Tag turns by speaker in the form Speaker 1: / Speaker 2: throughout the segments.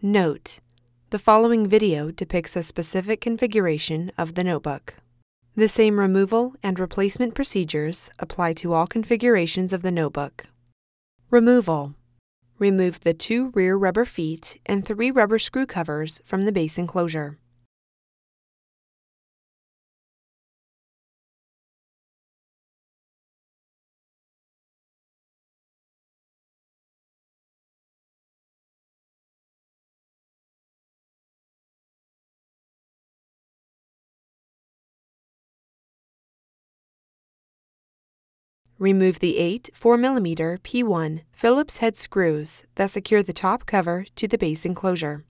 Speaker 1: Note: the following video depicts a specific configuration of the notebook. The same removal and replacement procedures apply to all configurations of the notebook. Removal: remove the 2 rear rubber feet and 3 rubber screw covers from the base enclosure. Remove the 8 4mm P1 Phillips-head screws that secure the top cover to the base enclosure.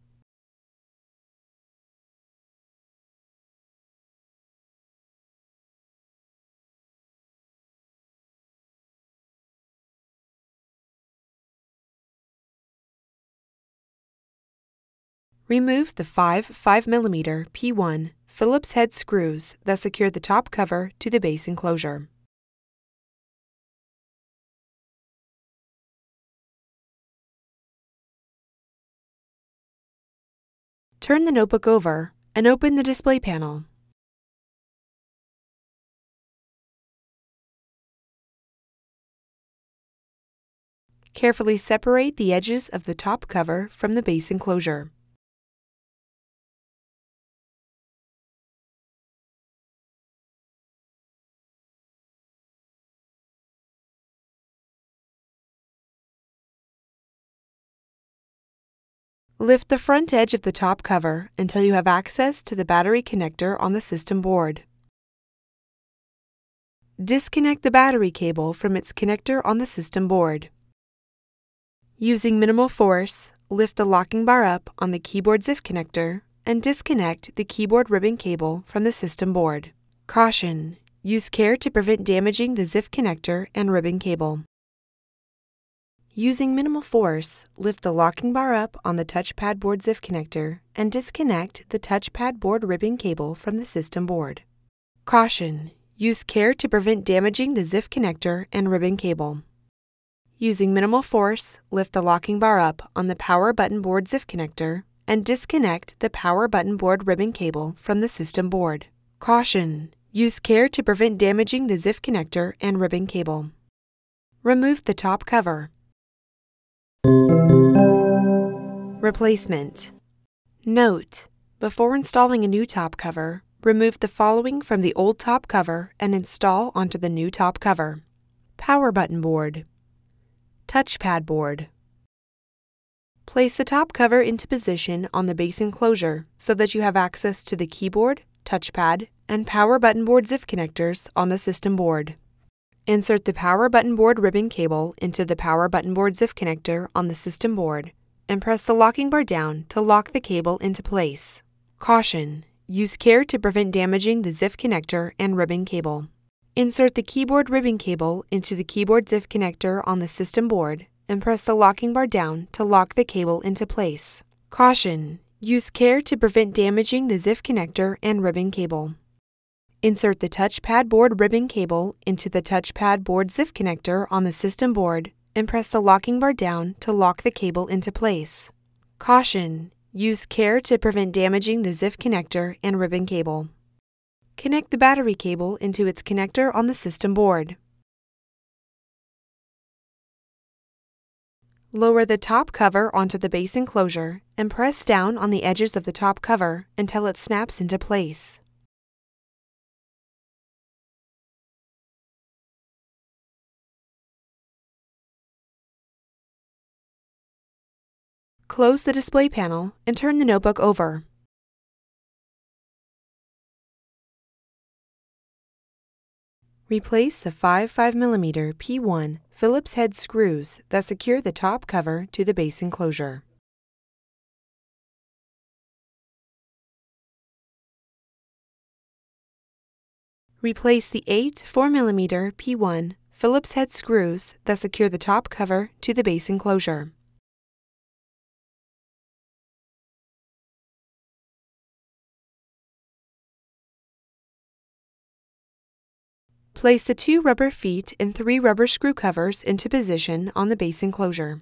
Speaker 1: Remove the 5 5mm P1 Phillips-head screws that secure the top cover to the base enclosure. Turn the notebook over and open the display panel. Carefully separate the edges of the top cover from the base enclosure. Lift the front edge of the top cover until you have access to the battery connector on the system board. Disconnect the battery cable from its connector on the system board. Using minimal force, lift the locking bar up on the keyboard ZIF connector and disconnect the keyboard ribbon cable from the system board. Caution: use care to prevent damaging the ZIF connector and ribbon cable. Using minimal force, lift the locking bar up on the touchpad board ZIF connector and disconnect the touchpad board ribbon cable from the system board. Caution: use care to prevent damaging the ZIF connector and ribbon cable. Using minimal force, lift the locking bar up on the power button board ZIF connector and disconnect the power button board ribbon cable from the system board. Caution: use care to prevent damaging the ZIF connector and ribbon cable. Remove the top cover. Replacement. Note: before installing a new top cover, remove the following from the old top cover and install onto the new top cover. Power button board. Touchpad board. Place the top cover into position on the base enclosure so that you have access to the keyboard, touchpad, and power button board ZIF connectors on the system board. Insert the power button board ribbon cable into the power button board ZIF connector on the system board and press the locking bar down to lock the cable into place. Caution: use care to prevent damaging the ZIF connector and ribbon cable. Insert the keyboard ribbon cable into the keyboard ZIF connector on the system board and press the locking bar down to lock the cable into place. Caution: use care to prevent damaging the ZIF connector and ribbon cable. Insert the touchpad board ribbon cable into the touchpad board ZIF connector on the system board and press the locking bar down to lock the cable into place. Caution: use care to prevent damaging the ZIF connector and ribbon cable. Connect the battery cable into its connector on the system board. Lower the top cover onto the base enclosure and press down on the edges of the top cover until it snaps into place. Close the display panel and turn the notebook over. Replace the 5 5mm P1 Phillips-head screws that secure the top cover to the base enclosure. Replace the 8 4mm P1 Phillips-head screws that secure the top cover to the base enclosure. Place the 2 rubber feet and 3 rubber screw covers into position on the base enclosure.